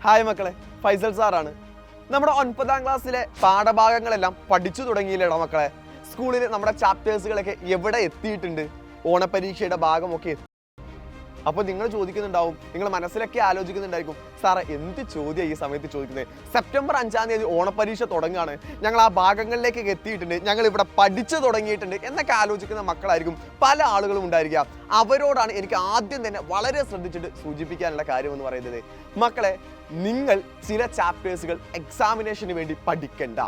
Hi മക്കളെ, ഫൈസൽ സാറാണ്. നമ്മുടെ 9ാം ക്ലാസ്സിലെ പാഠഭാഗങ്ങളെല്ലാം പഠിച്ചു തുടങ്ങിയില്ലേടാ മക്കളെ. സ്കൂളിൽ നമ്മുടെ ചാപ്റ്റേഴ്സുകളൊക്കെ എവിടെ എത്തിയിട്ടുണ്ട്? ഓണപരീക്ഷയുടെ ഭാഗമൊക്കെ. അപ്പോൾ നിങ്ങൾ ചോദിക്കുന്നുണ്ടാവും, നിങ്ങൾ മനസ്സിലൊക്കെ ആലോചിക്കുന്നുണ്ടായിരിക്കും, സാറേ എന്ത് ചോദ്യം ഈ സമയത്ത് ചോദിക്കുന്നത്? സെപ്റ്റംബർ 5-ാം തീയതി ഓണപരീക്ഷ തുടങ്ങുകയാണ്, ഞങ്ങൾ ആ ഭാഗങ്ങളിലേക്ക് എത്തിയിട്ടുണ്ട്, ഞങ്ങൾ ഇവിടെ പഠിച്ചു തുടങ്ങിയിട്ടുണ്ട് എന്നൊക്കെ ആലോചിക്കുന്ന മക്കളായിരിക്കും പല ആളുകളും ഉണ്ടായിരിക്കുക. അവരോടാണ് എനിക്ക് ആദ്യം തന്നെ വളരെ ശ്രദ്ധിച്ചിട്ട് സൂചിപ്പിക്കാനുള്ള കാര്യം എന്ന് പറയുന്നത്, മക്കളെ നിങ്ങൾ ചില ചാപ്റ്റേഴ്സുകൾ എക്സാമിനേഷന് വേണ്ടി പഠിക്കണ്ട.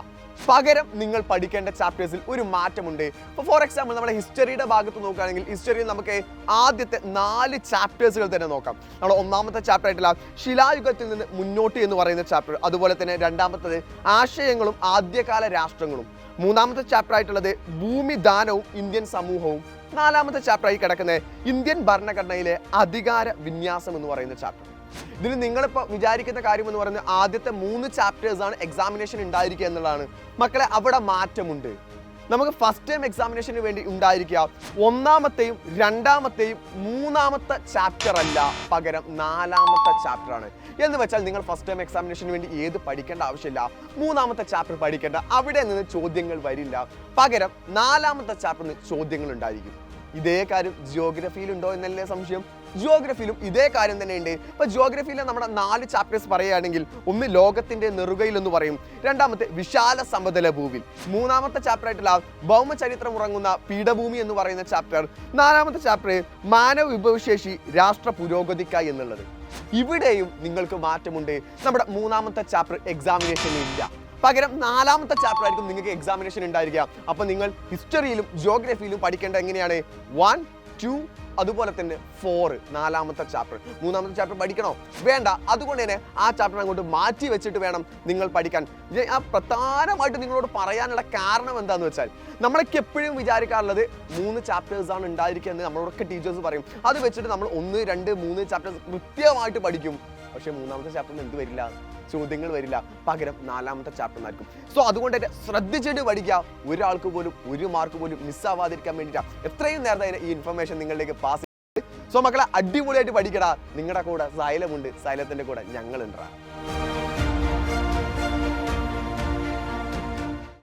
പകരം നിങ്ങൾ പഠിക്കേണ്ട ചാപ്റ്റേഴ്സിൽ ഒരു മാറ്റമുണ്ട്. ഇപ്പോൾ ഫോർ എക്സാമ്പിൾ നമ്മുടെ ഹിസ്റ്ററിയുടെ ഭാഗത്ത് നോക്കുകയാണെങ്കിൽ ഹിസ്റ്ററിയിൽ നമുക്ക് ആദ്യത്തെ 4 ചാപ്റ്റേഴ്സുകൾ തന്നെ നോക്കാം. നമ്മുടെ 1ാമത്തെ ചാപ്റ്റർ ആയിട്ടുള്ള ശിലായുഗത്തിൽ നിന്ന് മുന്നോട്ട് എന്ന് പറയുന്ന ചാപ്റ്റർ, അതുപോലെ തന്നെ 2ാമത്തത് ആശയങ്ങളും ആദ്യകാല രാഷ്ട്രങ്ങളും, 3ാമത്തെ ചാപ്റ്റർ ആയിട്ടുള്ളത് ഭൂമിദാനവും ഇന്ത്യൻ സമൂഹവും, 4ാമത്തെ ചാപ്റ്ററായി കിടക്കുന്ന ഇന്ത്യൻ ഭരണഘടനയിലെ അധികാര വിന്യാസം എന്ന് പറയുന്ന ചാപ്റ്റർ. ഇതിൽ നിങ്ങളിപ്പോൾ വിചാരിക്കുന്ന കാര്യം എന്ന് പറയുന്നത് ആദ്യത്തെ 3 ചാപ്റ്റേഴ്സാണ് എക്സാമിനേഷൻ ഉണ്ടായിരിക്കുക എന്നുള്ളതാണ്. മക്കളെ അവിടെ മാറ്റമുണ്ട്. നമുക്ക് ഫസ്റ്റ് ടൈം എക്സാമിനേഷന് വേണ്ടി ഉണ്ടായിരിക്കുക 1ാമത്തെയും 2ാമത്തെയും 3ാമത്തെ ചാപ്റ്റർ അല്ല, പകരം 4ാമത്തെ ചാപ്റ്ററാണ്. എന്ന് വെച്ചാൽ നിങ്ങൾ ഫസ്റ്റ് ടൈം എക്സാമിനേഷന് വേണ്ടി ഏത് പഠിക്കേണ്ട ആവശ്യമില്ല, 3ാമത്തെ ചാപ്റ്റർ പഠിക്കേണ്ട. അവിടെ നിന്ന് ചോദ്യങ്ങൾ വരില്ല, പകരം 4ാമത്തെ ചാപ്റ്ററിൽ നിന്ന് ചോദ്യങ്ങൾ ഉണ്ടായിരിക്കും. ഇതേ കാര്യം ജിയോഗ്രഫിയിലുണ്ടോ എന്നല്ലേ സംശയം? ജിയോഗ്രഫിയിലും ഇതേ കാര്യം തന്നെ ഉണ്ട്. ഇപ്പോൾ ജിയോഗ്രഫിയിലെ നമ്മുടെ 4 ചാപ്റ്റേഴ്സ് പറയുകയാണെങ്കിൽ, ഒന്ന് ലോകത്തിന്റെ നെറുകയിൽ എന്ന് പറയും, 2ാമത്തെ വിശാല സമതല ഭൂവിൽ, 3ാമത്തെ ചാപ്റ്റർ ആയിട്ടുള്ള ഭൗമചരിത്രം ഉറങ്ങുന്ന പീഠഭൂമി എന്ന് പറയുന്ന ചാപ്റ്റർ, 4ാമത്തെ ചാപ്റ്റർ മാനവ വിഭവശേഷി രാഷ്ട്ര പുരോഗതിക്കായി എന്നുള്ളത്. ഇവിടെയും നിങ്ങൾക്ക് മാറ്റമുണ്ട്. നമ്മുടെ 3ാമത്തെ ചാപ്റ്റർ എക്സാമിനേഷനിൽ ഇല്ല, പകരം 4ാമത്തെ ചാപ്റ്റർ ആയിരിക്കും നിങ്ങൾക്ക് എക്സാമിനേഷൻ ഉണ്ടായിരിക്കുക. അപ്പോൾ നിങ്ങൾ ഹിസ്റ്ററിയിലും ജിയോഗ്രഫിയിലും പഠിക്കേണ്ട എങ്ങനെയാണ്? 1, 2 അതുപോലെ തന്നെ 4, 4ാമത്തെ ചാപ്റ്റർ. 3ാമത്തെ ചാപ്റ്റർ പഠിക്കണോ? വേണ്ട. അതുകൊണ്ട് തന്നെ ആ ചാപ്റ്റർ അങ്ങോട്ട് മാറ്റി വെച്ചിട്ട് വേണം നിങ്ങൾ പഠിക്കാൻ. ആ പ്രധാനമായിട്ട് നിങ്ങളോട് പറയാനുള്ള കാരണം എന്താണെന്ന് വെച്ചാൽ, നമ്മളൊക്കെ എപ്പോഴും വിചാരിക്കാറുള്ളത് 3 ചാപ്റ്റേഴ്സാണ് ഉണ്ടായിരിക്കുക എന്ന് നമ്മളോടൊക്കെ ടീച്ചേഴ്സ് പറയും. അത് വെച്ചിട്ട് നമ്മൾ 1, 2, 3 ചാപ്റ്റേഴ്സ് കൃത്യമായിട്ട് പഠിക്കും. പക്ഷേ 3ാമത്തെ ചാപ്റ്ററിന് എന്ത് വരില്ല? ചോദ്യങ്ങൾ വരില്ല, പകരം 4ാമത്തെ ചാപ്റ്ററിനായിരിക്കും. സോ അതുകൊണ്ട് തന്നെ ശ്രദ്ധിച്ചിട്ട് പഠിക്കുക. ഒരാൾക്ക് പോലും 1 മാർക്ക് പോലും മിസ്സാവാതിരിക്കാൻ വേണ്ടിയിട്ടാണ് എത്രയും നേരത്തെ ഈ ഇൻഫർമേഷൻ നിങ്ങളിലേക്ക് പാസ് ചെയ്ത്. സോ മക്കളെ അടിപൊളിയായിട്ട് പഠിക്കടാ. നിങ്ങളുടെ കൂടെ സൈലമുണ്ട്, സൈലത്തിന്റെ കൂടെ ഞങ്ങളുണ്ടാ.